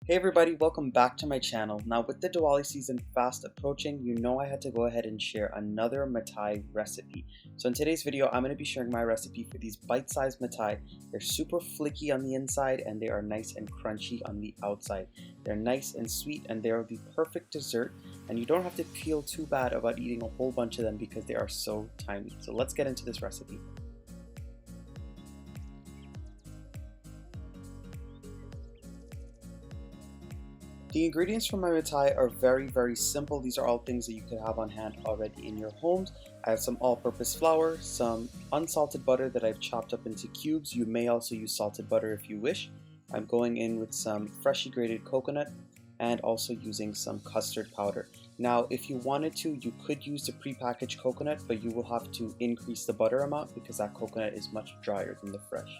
Hey everybody, welcome back to my channel. Now with the Diwali season fast approaching, you know I had to go ahead and share another Mithai recipe. So in today's video, I'm going to be sharing my recipe for these bite-sized Mithai. They're super flaky on the inside and they are nice and crunchy on the outside. They're nice and sweet and they are the perfect dessert, and you don't have to feel too bad about eating a whole bunch of them because they are so tiny. So let's get into this recipe. The ingredients for my Mithai are very simple. These are all things that you could have on hand already in your homes. I have some all-purpose flour, some unsalted butter that I've chopped up into cubes. You may also use salted butter if you wish. I'm going in with some freshly grated coconut and also using some custard powder. Now, if you wanted to, you could use the prepackaged coconut, but you will have to increase the butter amount because that coconut is much drier than the fresh.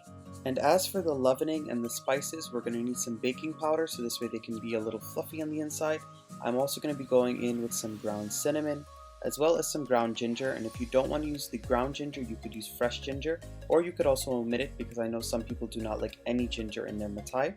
And as for the leavening and the spices, we're going to need some baking powder so this way they can be a little fluffy on the inside. I'm also going to be going in with some ground cinnamon as well as some ground ginger, and if you don't want to use the ground ginger, you could use fresh ginger, or you could also omit it because I know some people do not like any ginger in their Mithai.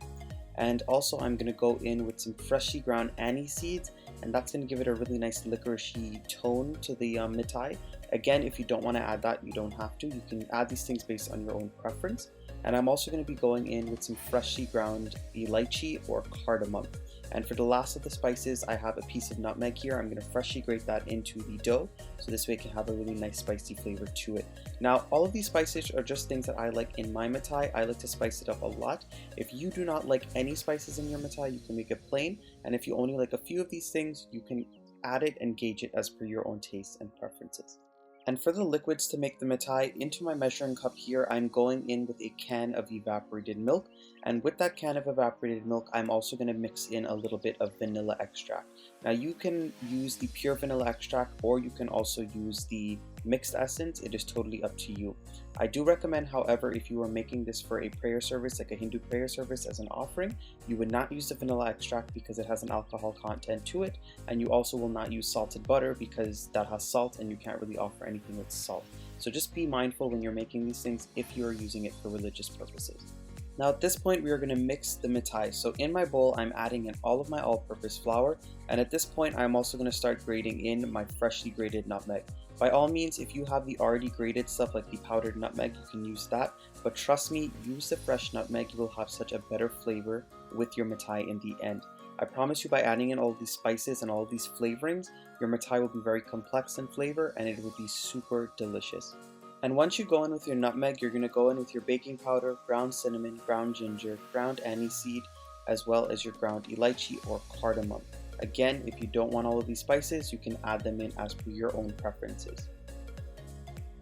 And also I'm going to go in with some freshly ground anise seeds, and that's going to give it a really nice licoricey tone to the Mithai. Again, if you don't want to add that, you don't have to. You can add these things based on your own preference. And I'm also going to be going in with some freshly ground elychee or cardamom. And for the last of the spices, I have a piece of nutmeg here. I'm going to freshly grate that into the dough, so this way it can have a really nice spicy flavor to it. Now, all of these spices are just things that I like in my Mithai. I like to spice it up a lot. If you do not like any spices in your Mithai, you can make it plain. And if you only like a few of these things, you can add it and gauge it as per your own taste and preferences. And for the liquids to make the Mithai, into my measuring cup here, I'm going in with a can of evaporated milk. And with that can of evaporated milk, I'm also going to mix in a little bit of vanilla extract. Now you can use the pure vanilla extract, or you can also use the mixed essence. It is totally up to you. I do recommend, however, if you are making this for a prayer service, like a Hindu prayer service as an offering, you would not use the vanilla extract because it has an alcohol content to it, and you also will not use salted butter because that has salt and you can't really offer anything with salt. So just be mindful when you're making these things if you are using it for religious purposes. Now at this point we are going to mix the Mithai. So in my bowl I'm adding in all of my all-purpose flour, and at this point I'm also going to start grating in my freshly grated nutmeg. By all means, if you have the already grated stuff like the powdered nutmeg, you can use that, but trust me, use the fresh nutmeg. You will have such a better flavor with your Mithai in the end. I promise you, by adding in all these spices and all these flavorings, your Mithai will be very complex in flavor and it will be super delicious. And once you go in with your nutmeg, you're going to go in with your baking powder, ground cinnamon, ground ginger, ground anise seed, as well as your ground elychee or cardamom. Again, if you don't want all of these spices, you can add them in as per your own preferences.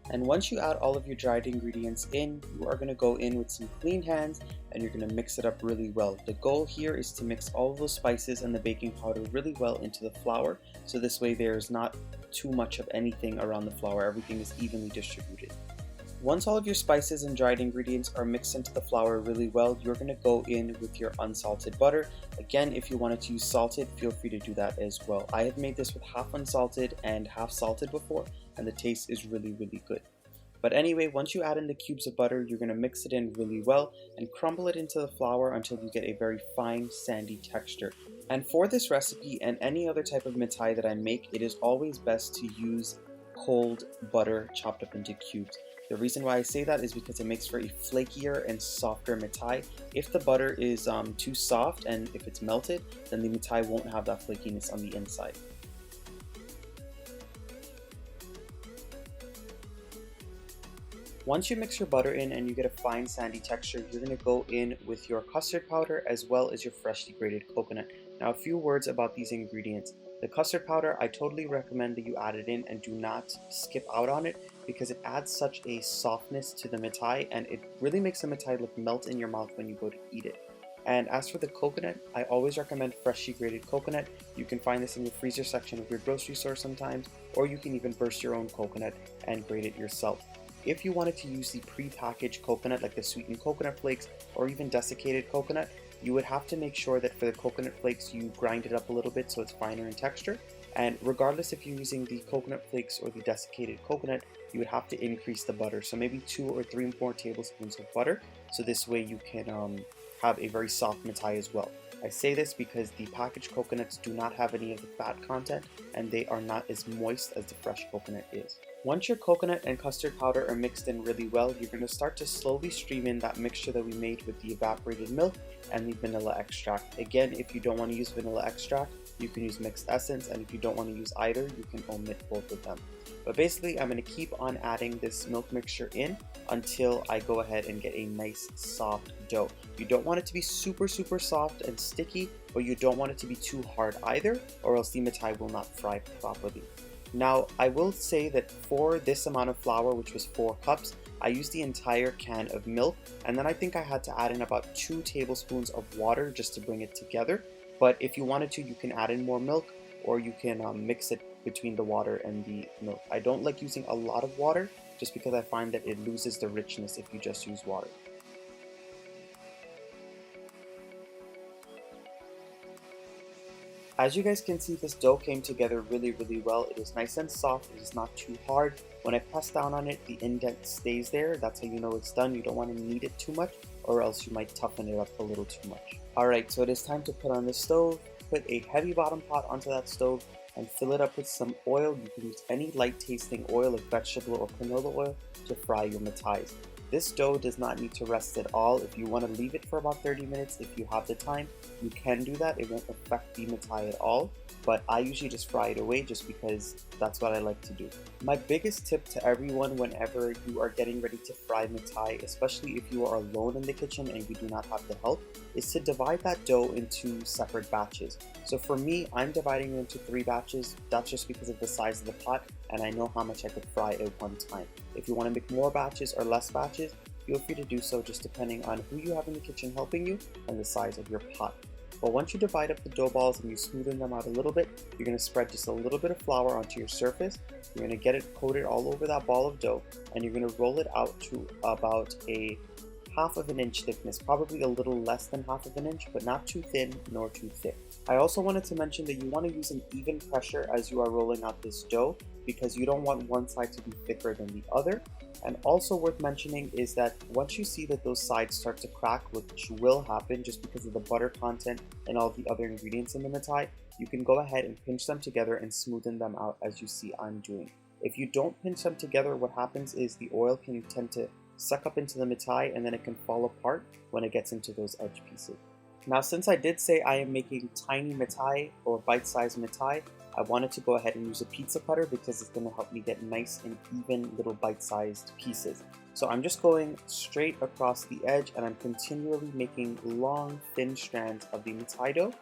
And once you add all of your dried ingredients in, you are going to go in with some clean hands and you're going to mix it up really well. The goal here is to mix all of those spices and the baking powder really well into the flour, so this way there is not too much of anything around the flour. Everything is evenly distributed. Once all of your spices and dried ingredients are mixed into the flour really well, you're going to go in with your unsalted butter. Again, if you wanted to use salted, feel free to do that as well. I have made this with half unsalted and half salted before, and the taste is really good. But anyway, once you add in the cubes of butter, you're going to mix it in really well and crumble it into the flour until you get a very fine sandy texture. And for this recipe and any other type of Mithai that I make, it is always best to use cold butter chopped up into cubes. The reason why I say that is because it makes for a flakier and softer Mithai. If the butter is too soft and if it's melted, then the Mithai won't have that flakiness on the inside. Once you mix your butter in and you get a fine sandy texture, you're going to go in with your custard powder as well as your freshly grated coconut. Now a few words about these ingredients. The custard powder, I totally recommend that you add it in and do not skip out on it because it adds such a softness to the Mithai and it really makes the Mithai look melt in your mouth when you go to eat it. And as for the coconut, I always recommend freshly grated coconut. You can find this in the freezer section of your grocery store sometimes, or you can even burst your own coconut and grate it yourself. If you wanted to use the pre-packaged coconut like the sweetened coconut flakes or even desiccated coconut, you would have to make sure that for the coconut flakes you grind it up a little bit so it's finer in texture. And regardless if you're using the coconut flakes or the desiccated coconut, you would have to increase the butter. So maybe 2 or 3 more tablespoons of butter, so this way you can have a very soft Mithai as well. I say this because the packaged coconuts do not have any of the fat content and they are not as moist as the fresh coconut is. Once your coconut and custard powder are mixed in really well, you're going to start to slowly stream in that mixture that we made with the evaporated milk and the vanilla extract. Again, if you don't want to use vanilla extract, you can use mixed essence, and if you don't want to use either, you can omit both of them. But basically, I'm going to keep on adding this milk mixture in until I go ahead and get a nice soft dough. You don't want it to be super soft and sticky, but you don't want it to be too hard either, or else the mithai will not fry properly. Now, I will say that for this amount of flour, which was 4 cups, I used the entire can of milk, and then I think I had to add in about 2 tablespoons of water just to bring it together. But if you wanted to, you can add in more milk, or you can mix it between the water and the milk. I don't like using a lot of water just because I find that it loses the richness if you just use water. As you guys can see, this dough came together really well. It is nice and soft, it is not too hard. When I press down on it, the indent stays there. That's how you know it's done. You don't want to knead it too much, or else you might toughen it up a little too much. Alright, so it is time to put on the stove. Put a heavy bottom pot onto that stove and fill it up with some oil. You can use any light tasting oil like vegetable or canola oil to fry your mithais. This dough does not need to rest at all. If you want to leave it for about 30 minutes, if you have the time, you can do that. It won't affect the mithai at all, but I usually just fry it away just because that's what I like to do. My biggest tip to everyone whenever you are getting ready to fry mithai, especially if you are alone in the kitchen and you do not have the help, is to divide that dough into separate batches. So for me, I'm dividing it into 3 batches. That's just because of the size of the pot, and I know how much I could fry at one time. If you want to make more batches or less batches, feel free to do so just depending on who you have in the kitchen helping you and the size of your pot. But once you divide up the dough balls and you smoothen them out a little bit, you're going to spread just a little bit of flour onto your surface. You're going to get it coated all over that ball of dough, and you're going to roll it out to about a 1/2 inch thickness, probably a little less than 1/2 inch, but not too thin nor too thick. I also wanted to mention that you want to use an even pressure as you are rolling out this dough, because you don't want one side to be thicker than the other. And also worth mentioning is that once you see that those sides start to crack, which will happen just because of the butter content and all the other ingredients in the mithai, you can go ahead and pinch them together and smoothen them out as you see I'm doing. If you don't pinch them together, what happens is the oil can tend to suck up into the mithai and then it can fall apart when it gets into those edge pieces. Now, since I did say I am making tiny mithai or bite-sized mithai, I wanted to go ahead and use a pizza cutter because it's going to help me get nice and even little bite-sized pieces. So I'm just going straight across the edge and I'm continually making long, thin strands of the mithai dough.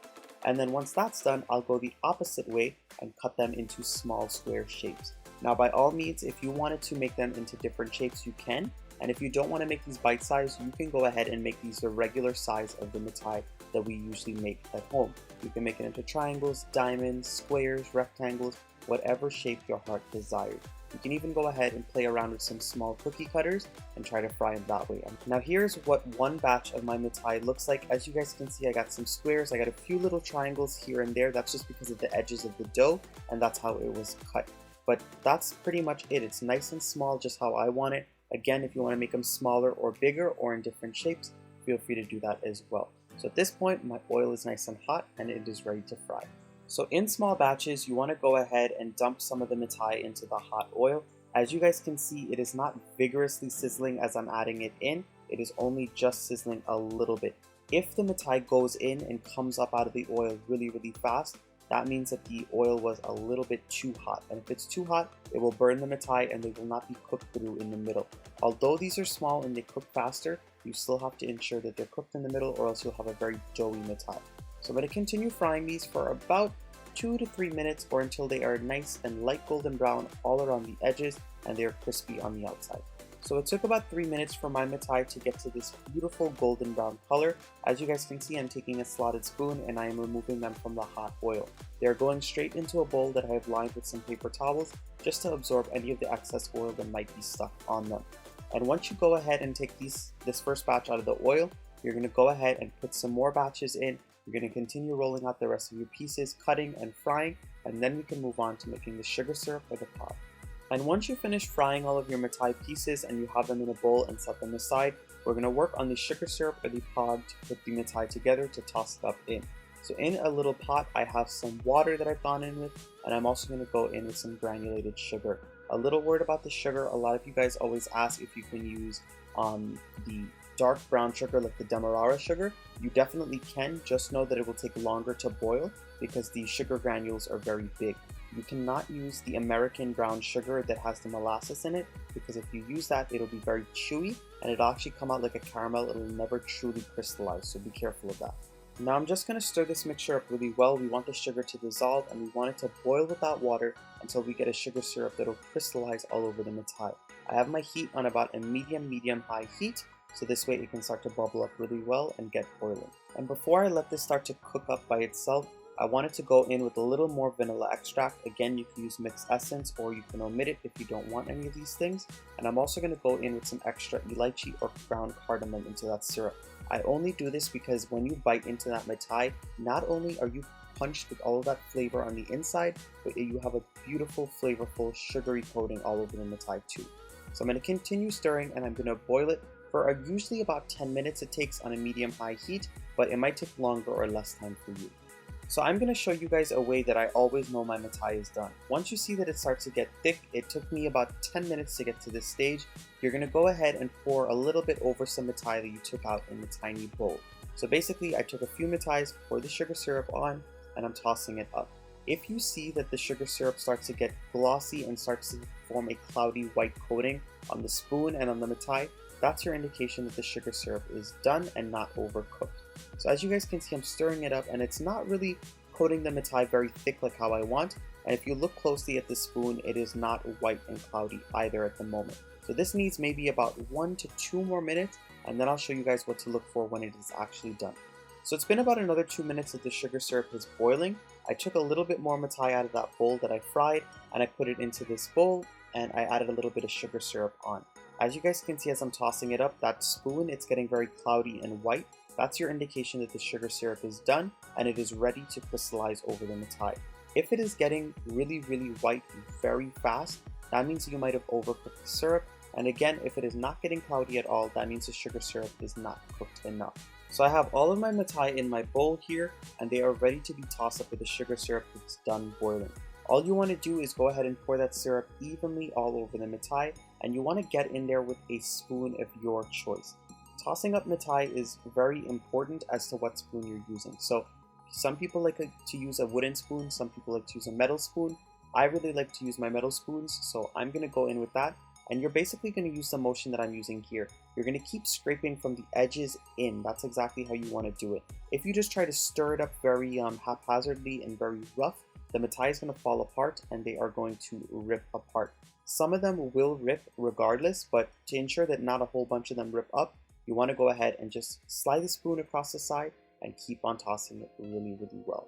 And then once that's done, I'll go the opposite way and cut them into small square shapes. Now, by all means, if you wanted to make them into different shapes, you can. And if you don't want to make these bite-sized, you can go ahead and make these the regular size of the mithai that we usually make at home. You can make it into triangles, diamonds, squares, rectangles, whatever shape your heart desires. You can even go ahead and play around with some small cookie cutters and try to fry them that way. Now here's what one batch of my mithai looks like. As you guys can see, I got some squares, I got a few little triangles here and there. That's just because of the edges of the dough, and that's how it was cut. But that's pretty much it. It's nice and small, just how I want it. Again, if you want to make them smaller or bigger or in different shapes, feel free to do that as well. So at this point, my oil is nice and hot and it is ready to fry. So in small batches, you want to go ahead and dump some of the mithai into the hot oil. As you guys can see, it is not vigorously sizzling as I'm adding it in. It is only just sizzling a little bit. If the mithai goes in and comes up out of the oil really fast, that means that the oil was a little bit too hot. And if it's too hot, it will burn the mithai and they will not be cooked through in the middle. Although these are small and they cook faster, you still have to ensure that they're cooked in the middle or else you'll have a very doughy mithai. So I'm going to continue frying these for about 2 to 3 minutes or until they are nice and light golden brown all around the edges and they are crispy on the outside. So it took about 3 minutes for my mithai to get to this beautiful golden brown color. As you guys can see, I'm taking a slotted spoon and I am removing them from the hot oil. They are going straight into a bowl that I have lined with some paper towels just to absorb any of the excess oil that might be stuck on them. And once you go ahead and take this first batch out of the oil, you're going to go ahead and put some more batches in. You're going to continue rolling out the rest of your pieces, cutting and frying, and then we can move on to making the sugar syrup for the pot. And once you finish frying all of your mithai pieces and you have them in a bowl and set them aside, we're going to work on the sugar syrup or the pod to put the mithai together to toss it up in. So in a little pot, I have some water that I've gone in with, and I'm also going to go in with some granulated sugar. A little word about the sugar, a lot of you guys always ask if you can use the dark brown sugar like the Demerara sugar. You definitely can, just know that it will take longer to boil because the sugar granules are very big. You cannot use the American brown sugar that has the molasses in it, because if you use that, it'll be very chewy and it'll actually come out like a caramel. It'll never truly crystallize, so be careful of that. Now I'm just going to stir this mixture up really well. We want the sugar to dissolve and we want it to boil without water until we get a sugar syrup that'll crystallize all over the mithai. I have my heat on about a medium-high heat, so this way it can start to bubble up really well and get boiling. And before I let this start to cook up by itself, I wanted to go in with a little more vanilla extract. Again, you can use mixed essence or you can omit it if you don't want any of these things. And I'm also going to go in with some extra elychee or ground cardamom into that syrup. I only do this because when you bite into that mithai, not only are you punched with all of that flavor on the inside, but you have a beautiful, flavorful, sugary coating all over the mithai too. So I'm going to continue stirring and I'm going to boil it for usually about 10 minutes it takes on a medium-high heat, but it might take longer or less time for you. So I'm going to show you guys a way that I always know my mithai is done. Once you see that it starts to get thick, it took me about 10 minutes to get to this stage. You're going to go ahead and pour a little bit over some mithai that you took out in the tiny bowl. So basically I took a few mithais, poured the sugar syrup on, and I'm tossing it up. If you see that the sugar syrup starts to get glossy and starts to form a cloudy white coating on the spoon and on the mithai, that's your indication that the sugar syrup is done and not overcooked. So as you guys can see, I'm stirring it up and it's not really coating the mithai very thick like how I want. And if you look closely at the spoon, it is not white and cloudy either at the moment. So this needs maybe about 1 to 2 more minutes, and then I'll show you guys what to look for when it is actually done. So it's been about another 2 minutes that the sugar syrup is boiling. I took a little bit more mithai out of that bowl that I fried and I put it into this bowl and I added a little bit of sugar syrup on. As you guys can see as I'm tossing it up, that spoon, it's getting very cloudy and white. That's your indication that the sugar syrup is done and it is ready to crystallize over the mithai. If it is getting really white very fast, that means you might have overcooked the syrup. And again, if it is not getting cloudy at all, that means the sugar syrup is not cooked enough. So I have all of my mithai in my bowl here and they are ready to be tossed up with the sugar syrup that's done boiling. All you want to do is go ahead and pour that syrup evenly all over the mithai, and you want to get in there with a spoon of your choice. Tossing up mithai is very important as to what spoon you're using. So some people like to use a wooden spoon, some people like to use a metal spoon. I really like to use my metal spoons, so I'm going to go in with that. And you're basically going to use the motion that I'm using here. You're going to keep scraping from the edges in. That's exactly how you want to do it. If you just try to stir it up very haphazardly and very rough, the mithai is going to fall apart and they are going to rip apart. Some of them will rip regardless, but to ensure that not a whole bunch of them rip up, you want to go ahead and just slide the spoon across the side and keep on tossing it really well.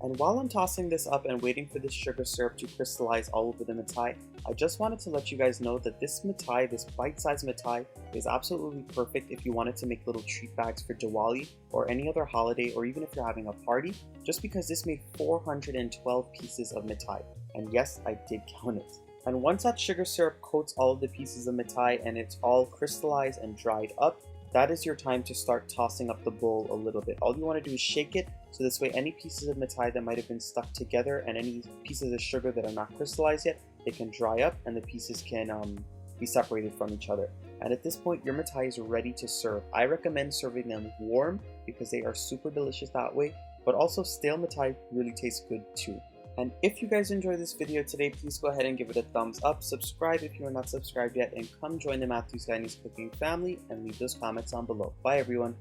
And while I'm tossing this up and waiting for this sugar syrup to crystallize all over the mithai, I just wanted to let you guys know that this mithai, this bite-sized mithai, is absolutely perfect if you wanted to make little treat bags for Diwali or any other holiday, or even if you're having a party, just because this made 412 pieces of mithai. And yes, I did count it. And once that sugar syrup coats all of the pieces of mithai and it's all crystallized and dried up, that is your time to start tossing up the bowl a little bit. All you want to do is shake it, so this way any pieces of mithai that might have been stuck together and any pieces of sugar that are not crystallized yet, they can dry up and the pieces can be separated from each other. And at this point, your mithai is ready to serve. I recommend serving them warm because they are super delicious that way, but also stale mithai really tastes good too. And if you guys enjoyed this video today, please go ahead and give it a thumbs up, subscribe if you are not subscribed yet, and come join the Matthew's Guyanese Cooking family and leave those comments down below. Bye everyone!